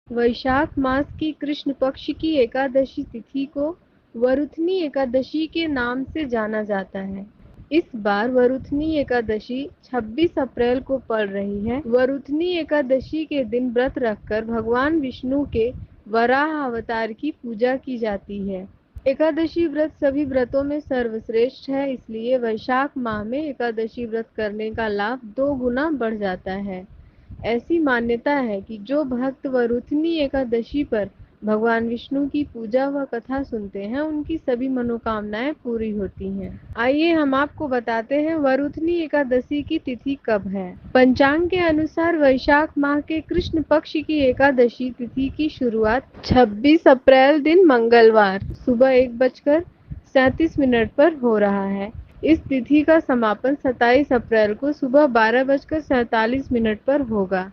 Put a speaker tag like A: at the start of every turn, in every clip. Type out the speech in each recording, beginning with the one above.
A: वैशाख मास की कृष्ण पक्ष की एकादशी तिथि को वरुथनी एकादशी के नाम से जाना जाता है। इस बार वरुथनी एकादशी 26 अप्रैल को पड़ रही है। वरुथनी एकादशी के दिन व्रत रखकर भगवान विष्णु के वराह अवतार की पूजा की जाती है। एकादशी व्रत सभी व्रतों में सर्वश्रेष्ठ है, इसलिए वैशाख माह में एकादशी व्रत करने का लाभ 2 गुना बढ़ जाता है। ऐसी मान्यता है कि जो भक्त वरुथनी एकादशी पर भगवान विष्णु की पूजा व कथा सुनते हैं, उनकी सभी मनोकामनाएं पूरी होती हैं। आइए हम आपको बताते हैं वरुथनी एकादशी की तिथि कब है। पंचांग के अनुसार वैशाख माह के कृष्ण पक्ष की एकादशी तिथि की शुरुआत 26 अप्रैल दिन मंगलवार सुबह 1:37 पर हो रहा है। इस तिथि का समापन 27 अप्रैल को सुबह 12:47 पर होगा।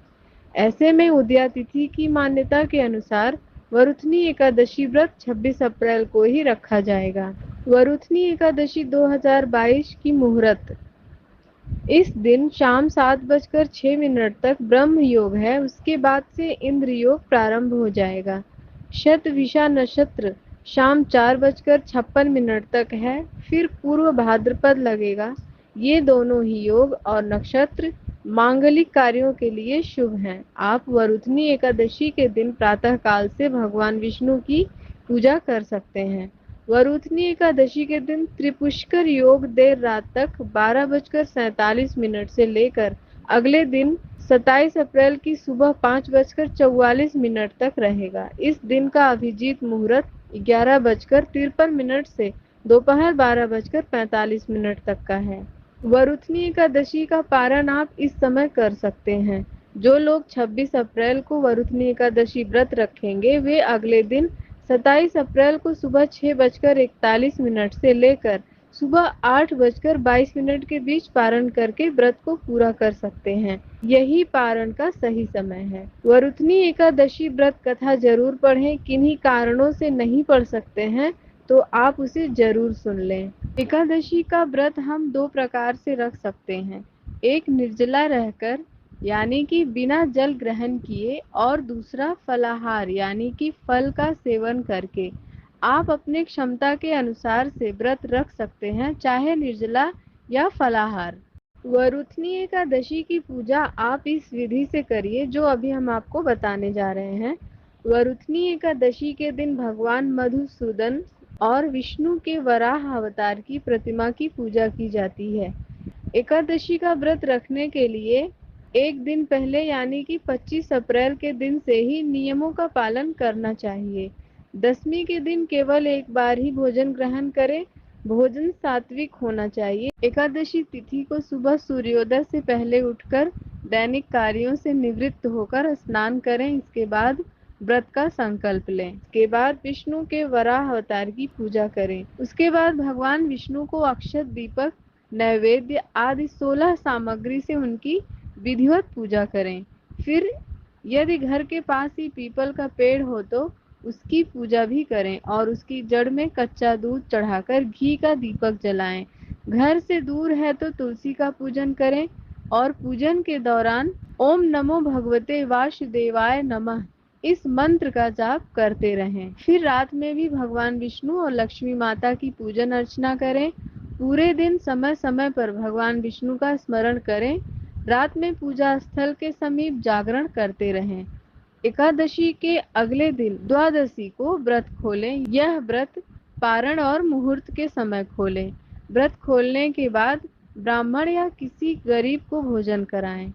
A: ऐसे में उदया तिथि की मान्यता के अनुसार वरुथनी एकादशी व्रत 26 अप्रैल को ही रखा जाएगा। वरुथनी एकादशी 2022 की मुहूर्त। इस दिन शाम 7:06 तक ब्रह्म योग है, उसके बाद से इंद्र योग प्रारंभ हो जाएगा। शतभिषा नक्षत्र शाम 4:56 तक है, फिर पूर्व भाद्रपद लगेगा। ये दोनों ही योग और नक्षत्र मांगलिक कार्यों के लिए शुभ हैं। आप वरुथनी एकादशी के दिन प्रातः काल से भगवान विष्णु की पूजा कर सकते हैं। वरुथनी एकादशी के दिन त्रिपुष्कर योग देर रात तक 12:47 से लेकर अगले दिन 27 अप्रैल की सुबह 5:44 तक रहेगा। इस दिन का अभिजीत मुहूर्त 11:53 से दोपहर 12:45 तक का है। वरुथनी एकादशी का पारण आप इस समय कर सकते हैं। जो लोग 26 अप्रैल को वरुथनी एकादशी व्रत रखेंगे, वे अगले दिन 27 अप्रैल को सुबह 6:41 से लेकर सुबह 8:22 के बीच पारण करके व्रत को पूरा कर सकते हैं। यही पारण का सही समय है। वरुथनी एकादशी व्रत कथा जरूर पढ़ें। किन्हीं कारणों से नहीं पढ़ सकते हैं तो आप उसे जरूर सुन लें। एकादशी का व्रत हम 2 प्रकार से रख सकते हैं। एक निर्जला रहकर यानी कि बिना जल ग्रहण किए, और दूसरा फलाहार यानी कि फल का सेवन करके। आप अपने क्षमता के अनुसार से व्रत रख सकते हैं, चाहे निर्जला या फलाहार। वरुथनी एकादशी की पूजा आप इस विधि से करिए जो अभी हम आपको बताने जा रहे हैं। वरुथनी एकादशी के दिन भगवान मधुसूदन और विष्णु के वराह अवतार की प्रतिमा की पूजा की जाती है। एकादशी का व्रत रखने के लिए एक दिन पहले यानी कि 25 अप्रैल के दिन से ही नियमों का पालन करना चाहिए। दशमी के दिन केवल एक बार ही भोजन ग्रहण करें। भोजन सात्विक होना चाहिए। एकादशी तिथि को सुबह सूर्योदय से पहले उठकर दैनिक कार्यों से निवृत्त होकर स्नान करें। इसके बाद व्रत का संकल्प लें। इसके बाद विष्णु के वराह अवतार की पूजा करें। उसके बाद भगवान विष्णु को अक्षत, दीपक, नैवेद्य आदि 16 सामग्री से उनकी विधिवत पूजा करें। फिर यदि घर के पास ही पीपल का पेड़ हो तो उसकी पूजा भी करें और उसकी जड़ में कच्चा दूध चढ़ाकर घी का दीपक जलाएं। घर से दूर है तो तुलसी का पूजन करें और पूजन के दौरान ओम नमो भगवते वासुदेवाय नमः इस मंत्र का जाप करते रहें। फिर रात में भी भगवान विष्णु और लक्ष्मी माता की पूजन अर्चना करें। पूरे दिन समय समय पर भगवान विष्णु का स्मरण करें। रात में पूजा स्थल के समीप जागरण करते रहें। एकादशी के अगले दिन द्वादशी को व्रत खोलें। यह व्रत पारण और मुहूर्त के समय खोलें। व्रत खोलने के बाद ब्राह्मण या किसी गरीब को भोजन कराएं।